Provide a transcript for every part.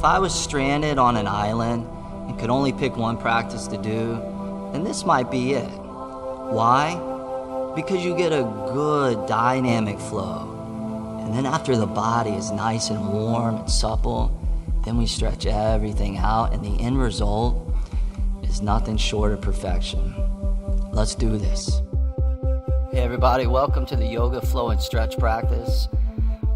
if I was stranded on an island and could only pick one practice to do, then this might be it. Why? Because you get a good dynamic flow. And then after the body is nice and warm and supple, then we stretch everything out, and the end result is nothing short of perfection. Let's do this. Hey everybody, welcome to the yoga flow and stretch practice.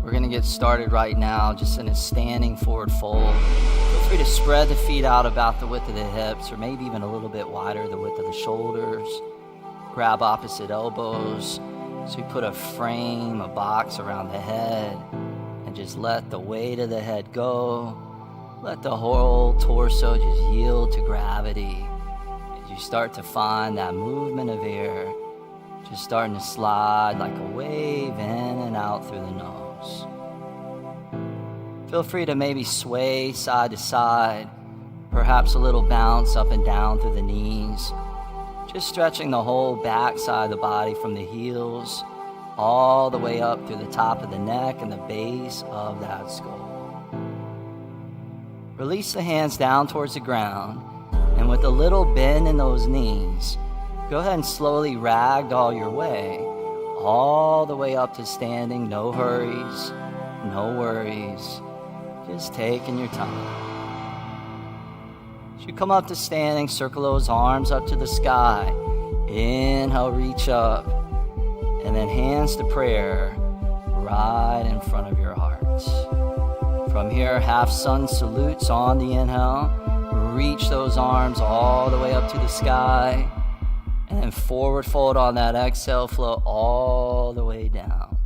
We're gonna get started right now, just in a standing forward fold. Feel free to spread the feet out about the width of the hips, or maybe even a little bit wider, the width of the shoulders. Grab opposite elbows. So we put a frame, a box around the head, and just let the weight of the head go. Let the whole torso just yield to gravity. As you start to find that movement of air, just starting to slide like a wave in and out through the nose. Feel free to maybe sway side to side, perhaps a little bounce up and down through the knees. Just stretching the whole back side of the body from the heels all the way up through the top of the neck and the base of that skull. Release the hands down towards the ground, and with a little bend in those knees, go ahead and slowly ragdoll your way all the way up to standing. No hurries, no worries, just taking your time. As you come up to standing, circle those arms up to the sky. Inhale, reach up, and then hands to prayer right in front of your heart. From here, half sun salutes on the inhale. Reach those arms all the way up to the sky, and then forward fold on that exhale, flow all the way down.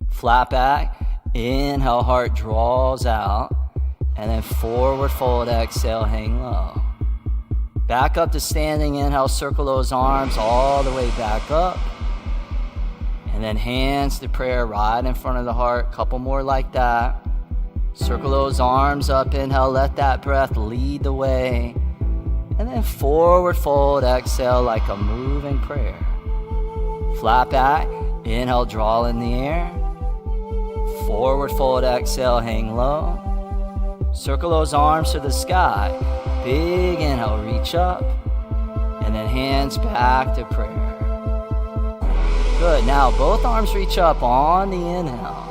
Flat back, inhale, heart draws out, and then forward fold, exhale, hang low. Back up to standing, inhale, circle those arms all the way back up, and then hands to prayer right in front of the heart. Couple more like that. Circle those arms up, inhale, let that breath lead the way. And then forward fold, exhale like a moving prayer. Flat back, inhale, draw in the air. Forward fold, exhale, hang low. Circle those arms to the sky. Big inhale, reach up. And then hands back to prayer. Good, now both arms reach up on the inhale.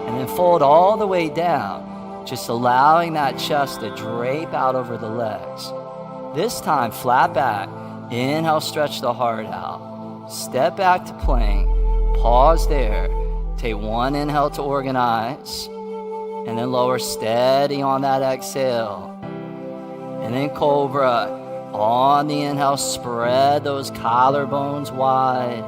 And then fold all the way down, just allowing that chest to drape out over the legs. This time, flat back. Inhale, stretch the heart out. Step back to plank. Pause there. Take one inhale to organize. And then lower steady on that exhale. And then cobra. On the inhale, spread those collarbones wide.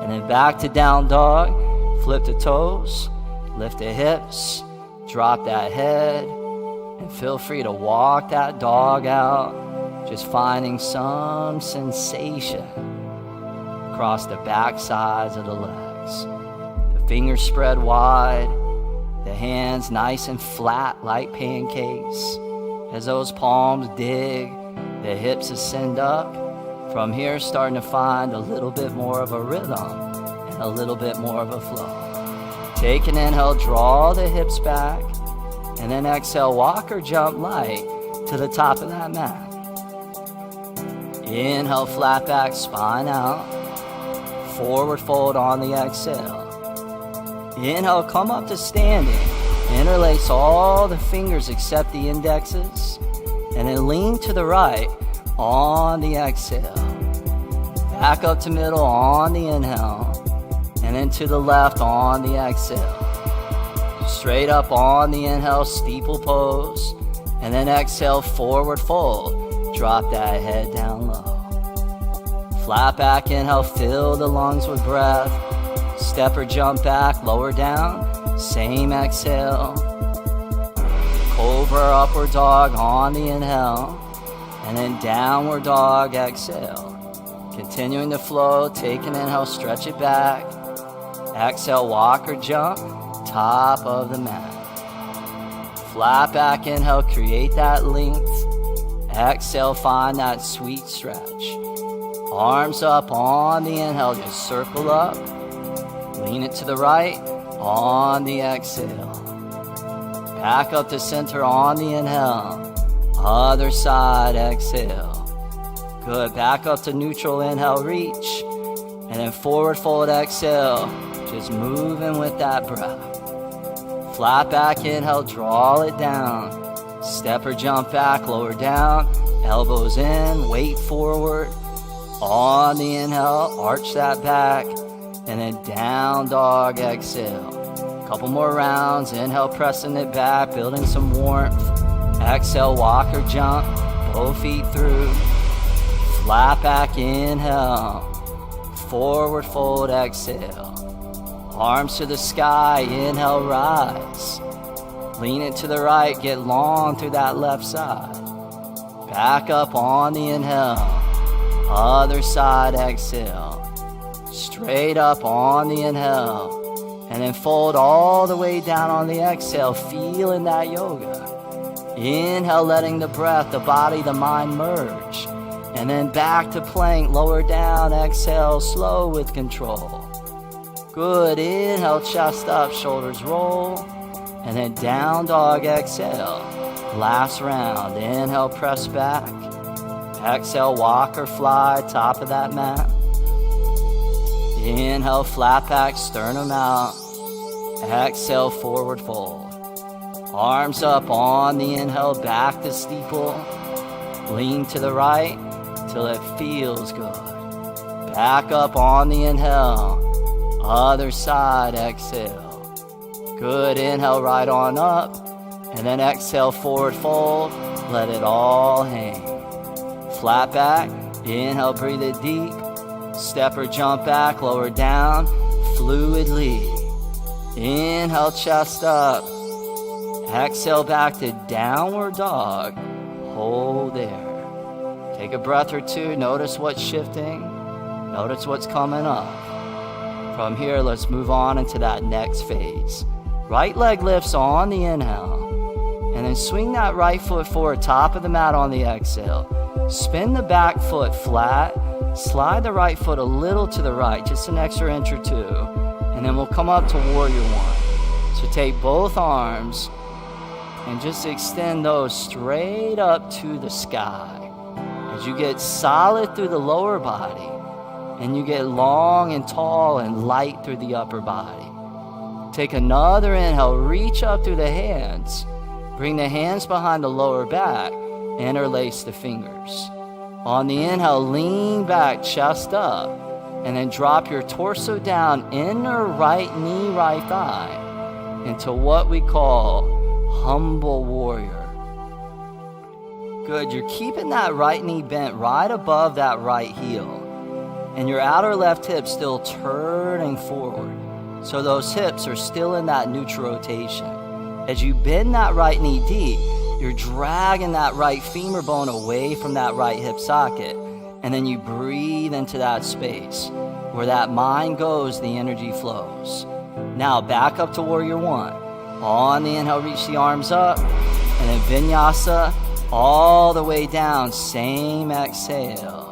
And then back to down dog. Flip the toes. Lift the hips, drop that head, and feel free to walk that dog out, just finding some sensation across the back sides of the legs. The fingers spread wide, the hands nice and flat like pancakes. As those palms dig, the hips ascend up. From here, starting to find a little bit more of a rhythm and a little bit more of a flow. Take an inhale, draw the hips back, and then exhale, walk or jump light to the top of that mat. Inhale, flat back, spine out. Forward fold on the exhale. Inhale, come up to standing. Interlace all the fingers except the indexes, and then lean to the right on the exhale. Back up to middle on the inhale. And then to the left on the exhale. Straight up on the inhale, steeple pose. And then exhale, forward fold. Drop that head down low. Flat back, inhale, fill the lungs with breath. Step or jump back, lower down. Same exhale. Cobra, upward dog on the inhale. And then downward dog, exhale. Continuing the flow, take an inhale, stretch it back. Exhale, walk or jump, top of the mat. Flat back, inhale, create that length. Exhale, find that sweet stretch. Arms up on the inhale, just circle up. Lean it to the right on the exhale. Back up to center on the inhale. Other side, exhale. Good. Back up to neutral, inhale, reach. And then forward fold, exhale. Just moving with that breath. Flat back, inhale, draw it down. Step or jump back, lower down. Elbows in, weight forward. On the inhale, arch that back. And then down dog, exhale. Couple more rounds. Inhale, pressing it back, building some warmth. Exhale, walk or jump, both feet through. Flat back, inhale. Forward fold, exhale. Arms to the sky, inhale, rise. Lean it to the right, get long through that left side. Back up on the inhale. Other side, exhale. Straight up on the inhale. And then fold all the way down on the exhale, feeling that yoga. Inhale, letting the breath, the body, the mind merge. And then back to plank, lower down, exhale, slow with control. Good, inhale, chest up, shoulders roll. And then down dog, exhale. Last round, inhale, press back. Exhale, walk or fly, top of that mat. Inhale, flat back, sternum out. Exhale, forward fold. Arms up on the inhale, back to steeple. Lean to the right till it feels good. Back up on the inhale. Other side, exhale. Good, inhale, right on up. And then exhale, forward fold. Let it all hang. Flat back, inhale, breathe it deep. Step or jump back, lower down, fluidly. Inhale, chest up. Exhale, back to downward dog. Hold there. Take a breath or two. Notice what's shifting. Notice what's coming up. From here, let's move on into that next phase. Right leg lifts on the inhale. And then swing that right foot forward, top of the mat on the exhale. Spin the back foot flat. Slide the right foot a little to the right, just an extra inch or two. And then we'll come up to warrior one. So take both arms and just extend those straight up to the sky. As you get solid through the lower body, and you get long and tall and light through the upper body. Take another inhale, reach up through the hands. Bring the hands behind the lower back, interlace the fingers. On the inhale, lean back, chest up, and then drop your torso down, inner right knee, right thigh, into what we call humble warrior. Good, you're keeping that right knee bent right above that right heel, and your outer left hip still turning forward, so those hips are still in that neutral rotation. As you bend that right knee deep, you're dragging that right femur bone away from that right hip socket, and then you breathe into that space. Where that mind goes, the energy flows. Now back up to warrior one. On the inhale, reach the arms up, and then vinyasa all the way down, same exhale.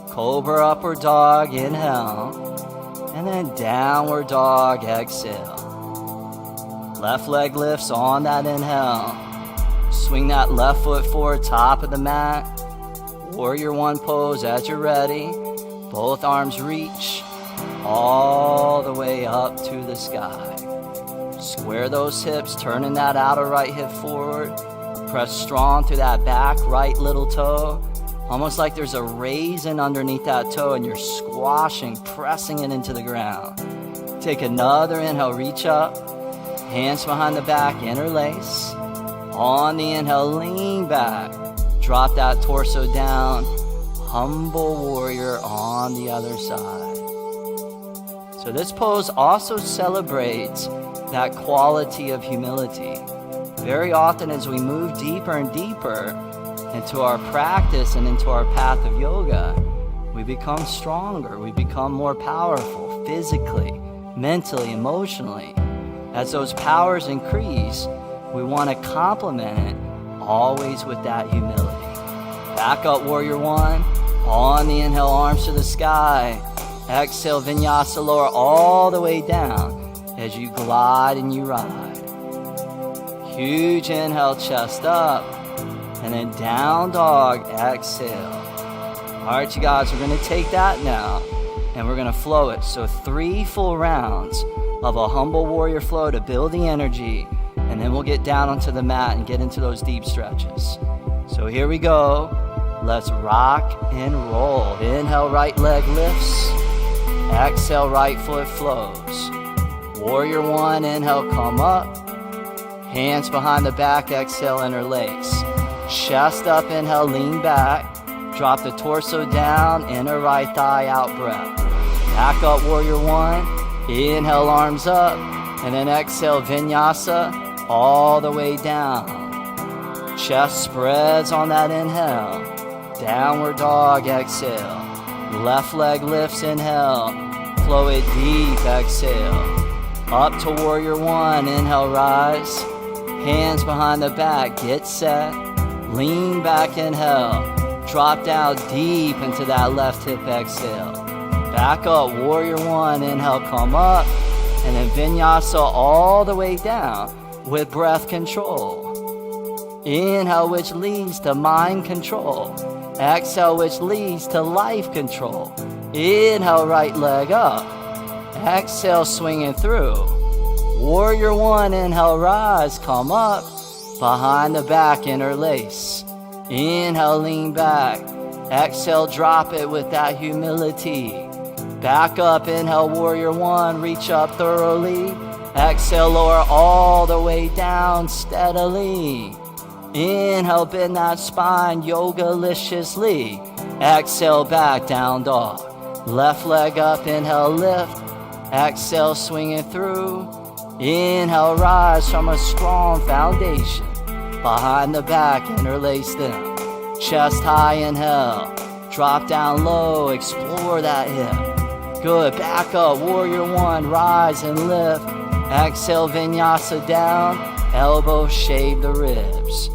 Cobra upward dog, inhale, and then downward dog, exhale. Left leg lifts on that inhale. Swing that left foot forward, top of the mat. Warrior one pose as you're ready. Both arms reach all the way up to the sky. Square those hips, turning that outer right hip forward. Press strong through that back right little toe. Almost like there's a raisin underneath that toe and you're squashing, pressing it into the ground. Take another inhale, reach up. Hands behind the back, interlace. On the inhale, lean back. Drop that torso down. Humble warrior on the other side. So this pose also celebrates that quality of humility. Very often as we move deeper and deeper into our practice and into our path of yoga, we become stronger, we become more powerful physically, mentally, emotionally. As those powers increase, we want to complement it always with that humility. Back up, warrior one. On the inhale, arms to the sky. Exhale, vinyasa, lower all the way down as you glide and you ride. Huge inhale, chest up. And then down dog, exhale. All right, you guys, we're going to take that now and we're going to flow it. So 3 full rounds of a humble warrior flow to build the energy. And then we'll get down onto the mat and get into those deep stretches. So here we go. Let's rock and roll. Inhale, right leg lifts. Exhale, right foot flows. Warrior 1, inhale, come up. Hands behind the back, exhale, interlace. Chest up, inhale, lean back. Drop the torso down, inner right thigh out, breath. Back up, warrior 1. Inhale, arms up. And then exhale, vinyasa, all the way down. Chest spreads on that inhale. Downward dog, exhale. Left leg lifts, inhale. Flow it deep, exhale. Up to warrior 1, inhale, rise. Hands behind the back, get set. Lean back, inhale. Drop down deep into that left hip, exhale. Back up, warrior 1, inhale, come up. And then vinyasa all the way down with breath control. Inhale, which leads to mind control. Exhale, which leads to life control. Inhale, right leg up. Exhale, swinging through. Warrior 1, inhale, rise, come up. Behind the back, interlace. Inhale, lean back. Exhale, drop it with that humility. Back up, inhale, warrior 1, reach up thoroughly. Exhale, lower all the way down steadily. Inhale, bend that spine, yoga-liciously. Exhale, back, down dog. Left leg up, inhale, lift. Exhale, swinging through. Inhale, rise from a strong foundation. Behind the back, interlace them. Chest high, inhale. Drop down low, explore that hip. Good, back up, warrior 1, rise and lift. Exhale, vinyasa down. Elbows shave the ribs.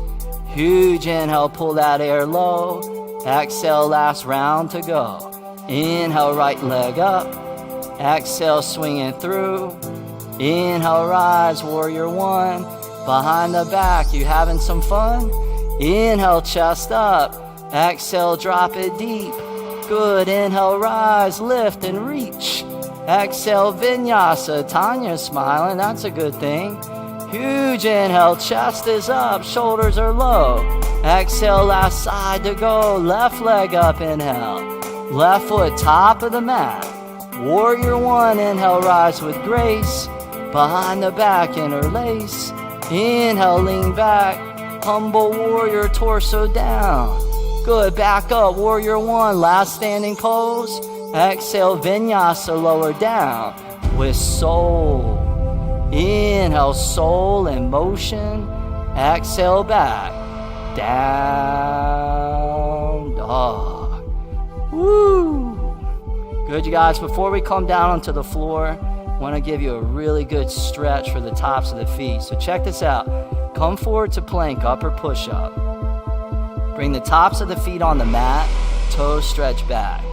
Huge inhale, pull that air low. Exhale, last round to go. Inhale, right leg up. Exhale, swinging through. Inhale, rise, warrior 1. Behind the back, you having some fun? Inhale, chest up. Exhale, drop it deep. Good, inhale, rise, lift and reach. Exhale, vinyasa. Tanya's smiling, that's a good thing. Huge inhale, chest is up, shoulders are low. Exhale, last side to go. Left leg up, inhale. Left foot, top of the mat. Warrior 1, inhale, rise with grace. Behind the back, interlace. Inhale, lean back. Humble warrior, torso down. Good, back up, warrior 1, last standing pose. Exhale, vinyasa, lower down with soul. Inhale, soul in motion. Exhale, back. Down dog. Woo! Good, you guys. Before we come down onto the floor, I want to give you a really good stretch for the tops of the feet. So check this out. Come forward to plank, upper push-up. Bring the tops of the feet on the mat, toes stretch back.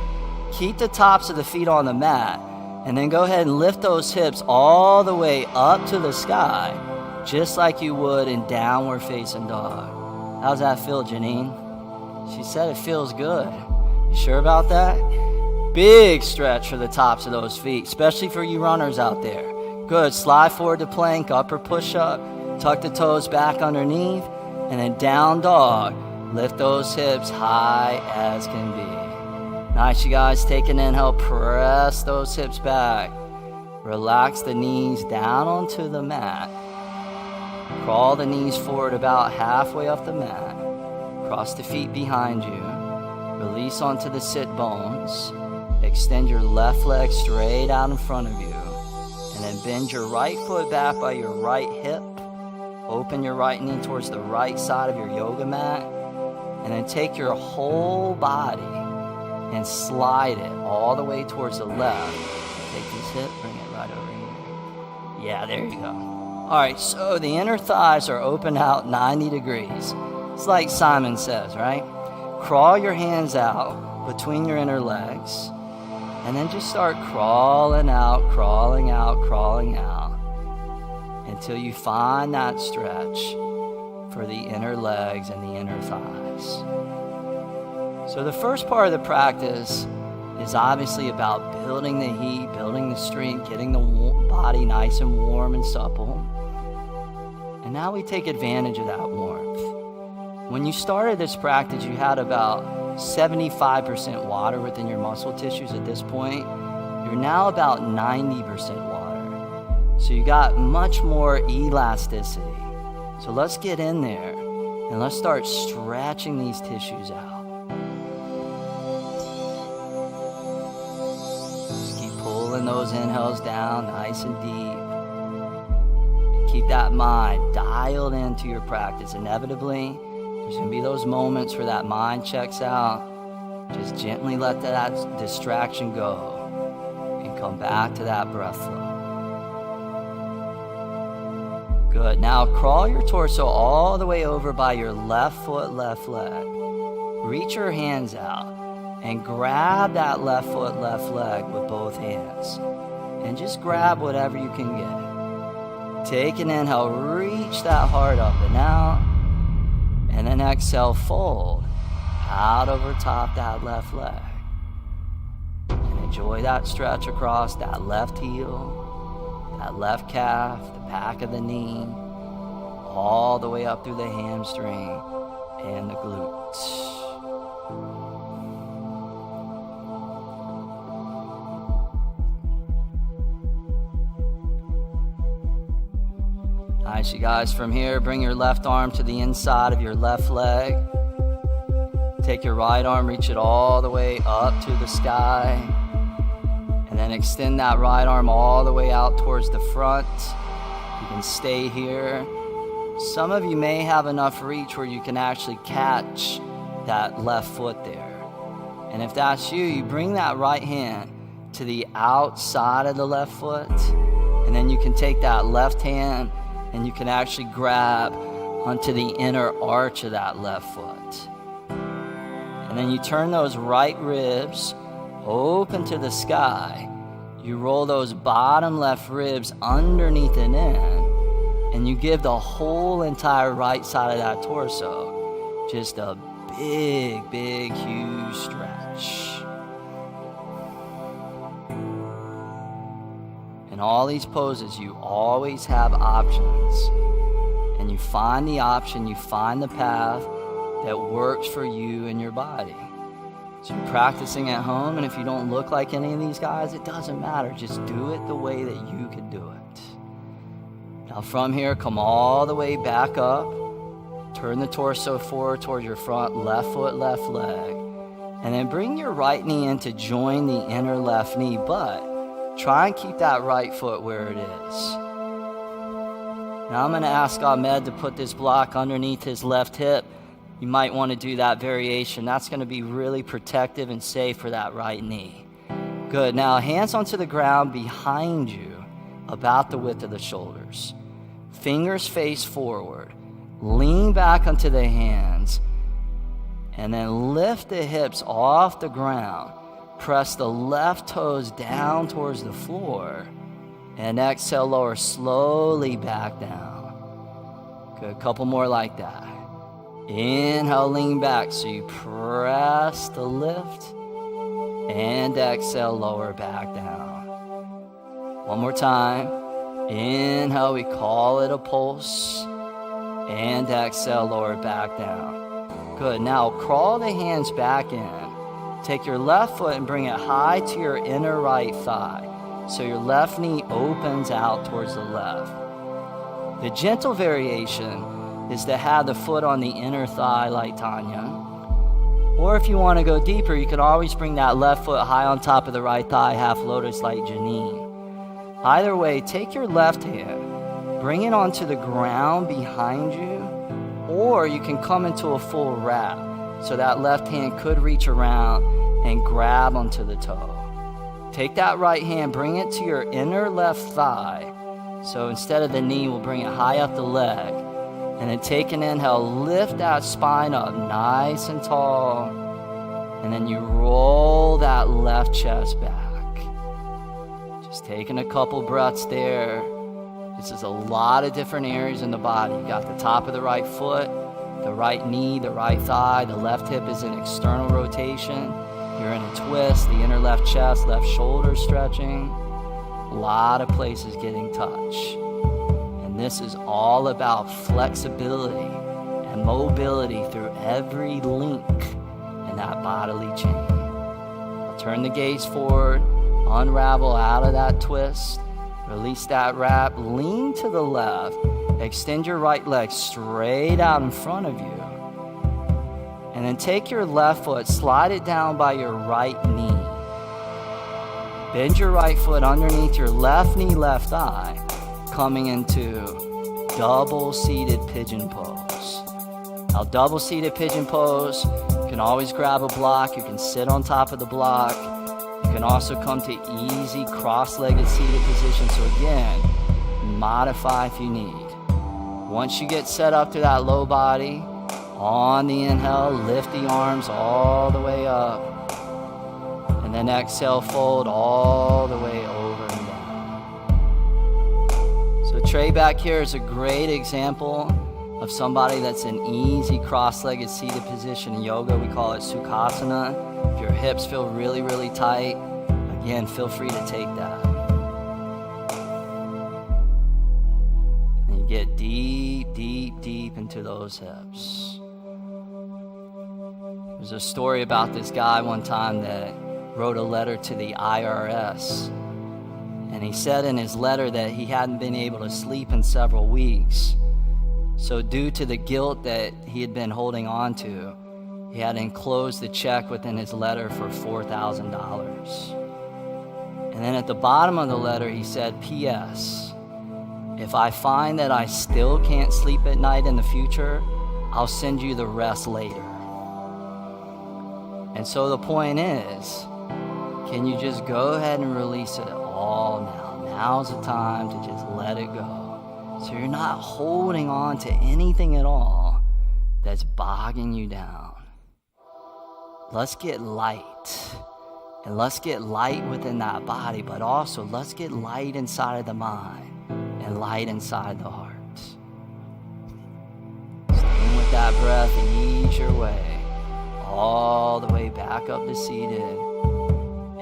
Keep the tops of the feet on the mat, and then go ahead and lift those hips all the way up to the sky, just like you would in downward facing dog. How's that feel, Janine? She said it feels good. You sure about that? Big stretch for the tops of those feet, especially for you runners out there. Good, slide forward to plank, upper push-up, tuck the toes back underneath, and then down dog. Lift those hips high as can be. Nice, you guys. Take an inhale, press those hips back. Relax the knees down onto the mat. Crawl the knees forward about halfway up the mat. Cross the feet behind you. Release onto the sit bones. Extend your left leg straight out in front of you. And then bend your right foot back by your right hip. Open your right knee towards the right side of your yoga mat. And then take your whole body and slide it all the way towards the left. Take this hip, bring it right over here. Yeah, there you go. All right, so the inner thighs are open out 90 degrees. It's like Simon says, right? Crawl your hands out between your inner legs, and then just start crawling out, crawling out, crawling out. until you find that stretch for the inner legs and the inner thighs. So the first part of the practice is obviously about building the heat, building the strength, getting the body nice and warm and supple. And now we take advantage of that warmth. When you started this practice, you had about 75% water within your muscle tissues at this point. You're now about 90% water. So you got much more elasticity. So let's get in there and let's start stretching these tissues out. Just keep pulling those inhales down nice and deep. Keep that mind dialed into your practice. Inevitably, there's going to be those moments where that mind checks out. Just gently let that distraction go and come back to that breath flow. Good. Now crawl your torso all the way over by your left foot, left leg. Reach your hands out and grab that left foot, left leg with both hands. And just grab whatever you can get. Take an inhale, reach that heart up and out. And then exhale, fold out over top that left leg. And enjoy that stretch across that left heel, that left calf, the back of the knee, all the way up through the hamstring and the glutes. Nice, you guys. From here, bring your left arm to the inside of your left leg. Take your right arm, reach it all the way up to the sky. And then extend that right arm all the way out towards the front. You can stay here. Some of you may have enough reach where you can actually catch that left foot there. And if that's you, you bring that right hand to the outside of the left foot. And then you can take that left hand and you can actually grab onto the inner arch of that left foot. And then you turn those right ribs open to the sky. You roll those bottom left ribs underneath and in. And you give the whole entire right side of that torso just a big, big, huge stretch. In all these poses, you always have options. And you find the option, you find the path that works for you and your body. So you're practicing at home, and if you don't look like any of these guys, it doesn't matter. Just do it the way that you can do it. Now from here, come all the way back up. Turn the torso forward towards your front, left foot, left leg. And then bring your right knee in to join the inner left knee, but try and keep that right foot where it is. Now I'm going to ask Ahmed to put this block underneath his left hip. You might want to do that variation. That's going to be really protective and safe for that right knee. Good. Now hands onto the ground behind you, about the width of the shoulders. Fingers face forward. Lean back onto the hands. And then lift the hips off the ground. Press the left toes down towards the floor. And exhale, lower slowly back down. Good, a couple more like that. Inhale, lean back. So you press the lift. And exhale, lower back down. One more time. Inhale, we call it a pulse. And exhale, lower back down. Good, now crawl the hands back in. Take your left foot and bring it high to your inner right thigh. So your left knee opens out towards the left. The gentle variation is to have the foot on the inner thigh like Tanya. Or if you want to go deeper, you can always bring that left foot high on top of the right thigh, half lotus like Janine. Either way, take your left hand, bring it onto the ground behind you, or you can come into a full wrap. So that left hand could reach around and grab onto the toe. Take that right hand, bring it to your inner left thigh. So instead of the knee, we'll bring it high up the leg. And then take an inhale, lift that spine up nice and tall. And then you roll that left chest back. Just taking a couple breaths there. This is a lot of different areas in the body. You got the top of the right foot, the right knee, the right thigh. The left hip is in external rotation. You're in a twist, the inner left chest, left shoulder stretching. A lot of places getting touched. And this is all about flexibility and mobility through every link in that bodily chain. I'll turn the gaze forward, unravel out of that twist, release that wrap, lean to the left, extend your right leg straight out in front of you. And then take your left foot, slide it down by your right knee. Bend your right foot underneath your left knee, left thigh, coming into double-seated pigeon pose. Now, double-seated pigeon pose, you can always grab a block. You can sit on top of the block. You can also come to easy cross-legged seated position. So again, modify if you need. Once you get set up to that low body, on the inhale, lift the arms all the way up. And then exhale, fold all the way over and down. So Trey back here is a great example of somebody that's in easy cross-legged seated position. In yoga, we call it Sukhasana. If your hips feel really, really tight, again, feel free to take that. And you get deep, deep, deep into those hips. There's a story about this guy one time that wrote a letter to the IRS. And he said in his letter that he hadn't been able to sleep in several weeks. So due to the guilt that he had been holding on to, he had enclosed the check within his letter for $4,000. And then at the bottom of the letter, he said, P.S. If I find that I still can't sleep at night in the future, I'll send you the rest later. And so the point is, can you just go ahead and release it all now? Now's the time to just let it go. So you're not holding on to anything at all that's bogging you down. Let's get light. And let's get light within that body, but also let's get light inside of the mind and light inside the heart. Staying with that breath, ease your way all the way back up to seated.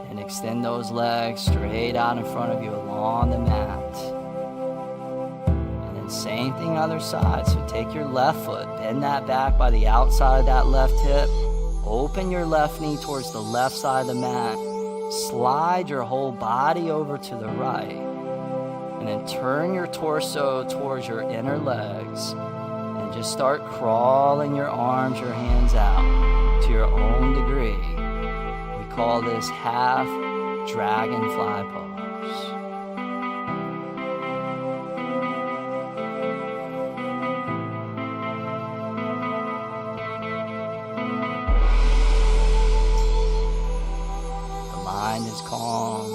And extend those legs straight out in front of you along the mat. And then same thing other side. So take your left foot, bend that back by the outside of that left hip. Open your left knee towards the left side of the mat. Slide your whole body over to the right. And then turn your torso towards your inner legs. And just start crawling your arms, your hands out to your own degree. We call this half dragonfly pose. The mind is calm.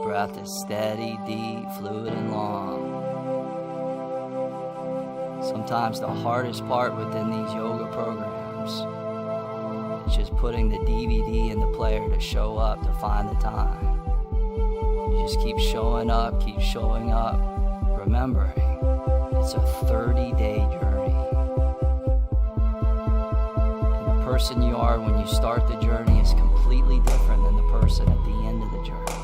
Breath is steady, deep, fluid, and long. Sometimes the hardest part within these yoga programs is just putting the DVD in the player to show up, to find the time. You just keep showing up, keep showing up, remembering it's a 30-day journey. And the person you are when you start the journey is completely different than the person at the end of the journey,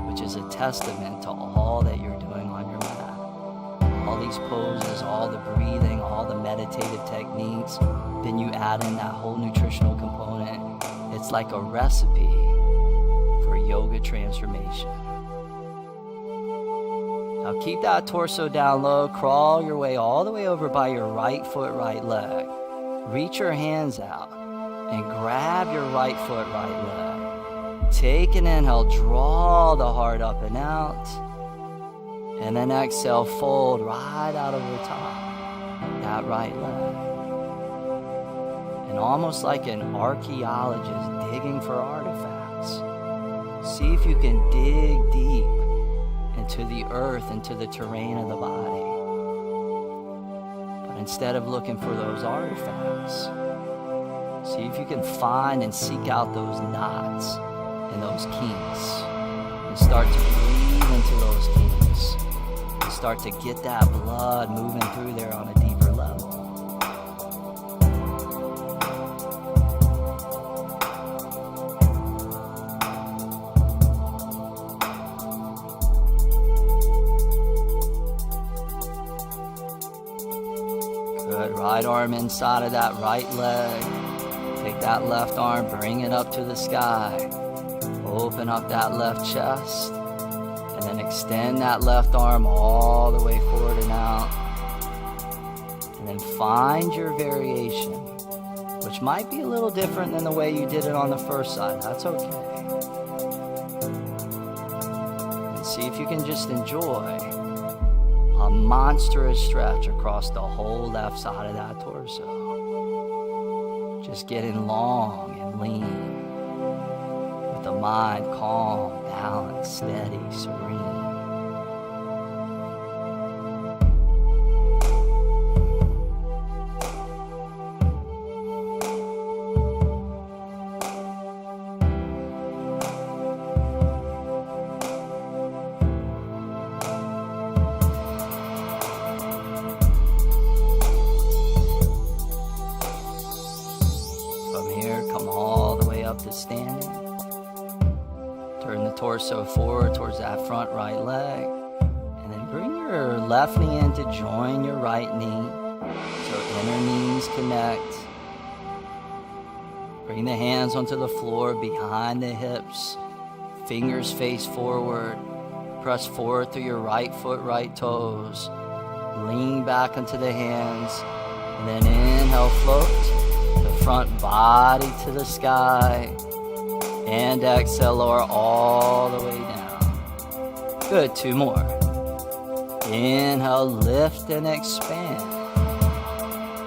which is a testament to all that you're doing on your mat. All these poses, all the breathing, all the meditative techniques, then you add in that whole nutritional component. It's like a recipe for yoga transformation. Now keep that torso down low, crawl your way all the way over by your right foot, right leg. Reach your hands out and grab your right foot, right leg. Take an inhale, draw the heart up and out. And then exhale, fold right out over top, that right leg. And almost like an archaeologist digging for artifacts, see if you can dig deep into the earth, into the terrain of the body. But instead of looking for those artifacts, see if you can find and seek out those knots and those kinks, and start to breathe into those kinks. Start to get that blood moving through there on a deeper level. Good. Right arm inside of that right leg. Take that left arm, bring it up to the sky. Open up that left chest. And then extend that left arm all the way forward and out. And then find your variation, which might be a little different than the way you did it on the first side. That's okay. And see if you can just enjoy a monstrous stretch across the whole left side of that torso. Just getting long and lean. The mind calm, balanced, steady, serene. From here, come all the way up to standing. Turn the torso forward towards that front right leg. And then bring your left knee in to join your right knee. So inner knees connect. Bring the hands onto the floor behind the hips. Fingers face forward. Press forward through your right foot, right toes. Lean back into the hands. And then inhale, float the front body to the sky. And exhale, lower all the way down. Good, 2 more. Inhale, lift and expand.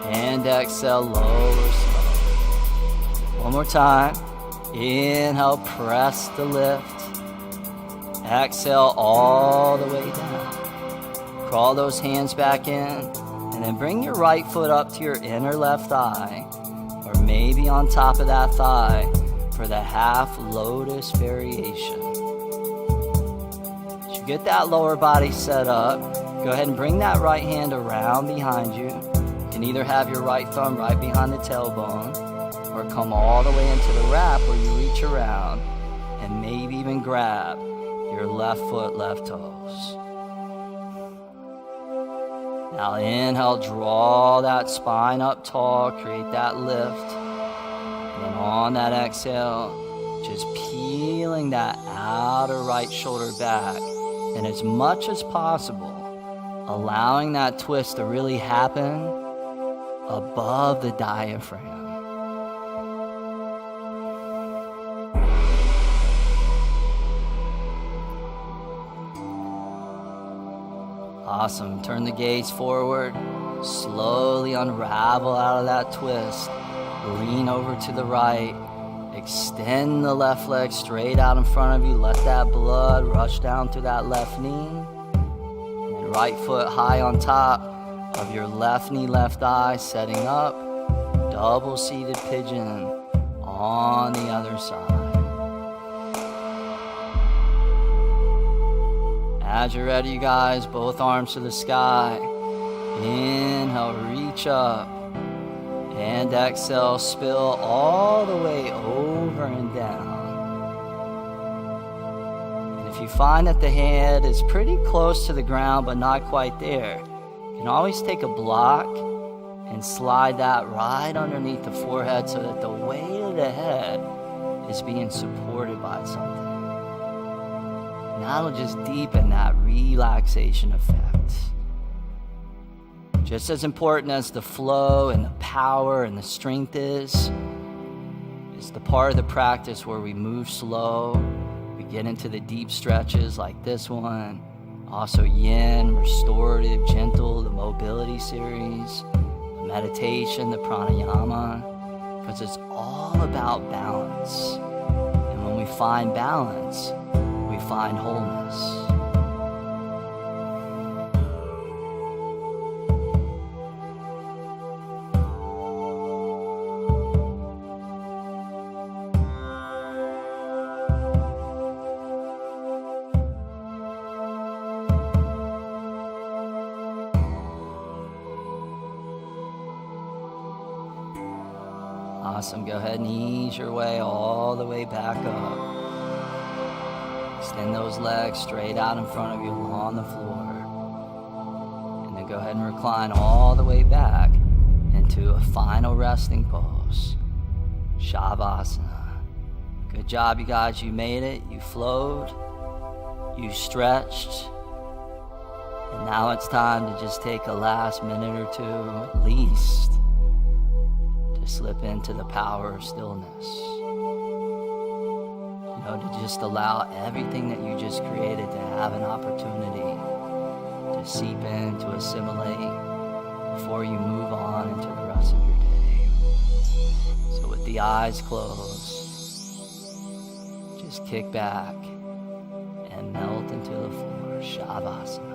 And exhale, lower slowly. One more time. Inhale, press the lift. Exhale, all the way down. Crawl those hands back in. And then bring your right foot up to your inner left thigh. Or maybe on top of that thigh. For the half lotus variation. As you get that lower body set up, go ahead and bring that right hand around behind you. You can either have your right thumb right behind the tailbone, or come all the way into the wrap where you reach around and maybe even grab your left foot, left toes. Now inhale, draw that spine up tall, create that lift. And on that exhale, just peeling that outer right shoulder back. And as much as possible, allowing that twist to really happen above the diaphragm. Awesome. Turn the gaze forward. Slowly unravel out of that twist. Lean over to the right. Extend the left leg straight out in front of you. Let that blood rush down through that left knee. And then right foot high on top of your left knee, left thigh, setting up. Double seated pigeon on the other side. As you're ready, you guys, both arms to the sky. Inhale, reach up. And exhale, spill all the way over and down. And if you find that the head is pretty close to the ground but not quite there, you can always take a block and slide that right underneath the forehead so that the weight of the head is being supported by something. And that'll just deepen that relaxation effect. Just as important as the flow and the power and the strength is the part of the practice where we move slow, we get into the deep stretches like this one, also yin, restorative, gentle, the mobility series, the meditation, the pranayama, because it's all about balance. And when we find balance, we find wholeness. Awesome. Go ahead and ease your way all the way back up. Extend those legs straight out in front of you on the floor. And then go ahead and recline all the way back into a final resting pose. Shavasana. Good job, you guys. You made it. You flowed. You stretched. And now it's time to just take a last minute or two, at least, to slip into the power of stillness. You know, to just allow everything that you just created to have an opportunity to seep in, to assimilate before you move on into the rest of your day. So with the eyes closed, just kick back and melt into the floor. Shavasana.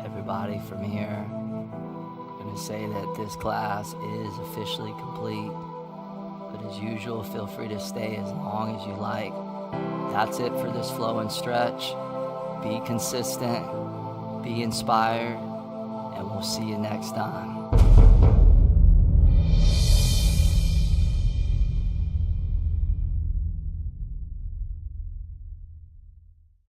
Everybody, from here, I'm going to say that this class is officially complete. But as usual, feel free to stay as long as you like. That's it for this flow and stretch. Be consistent, be inspired, and we'll see you next time.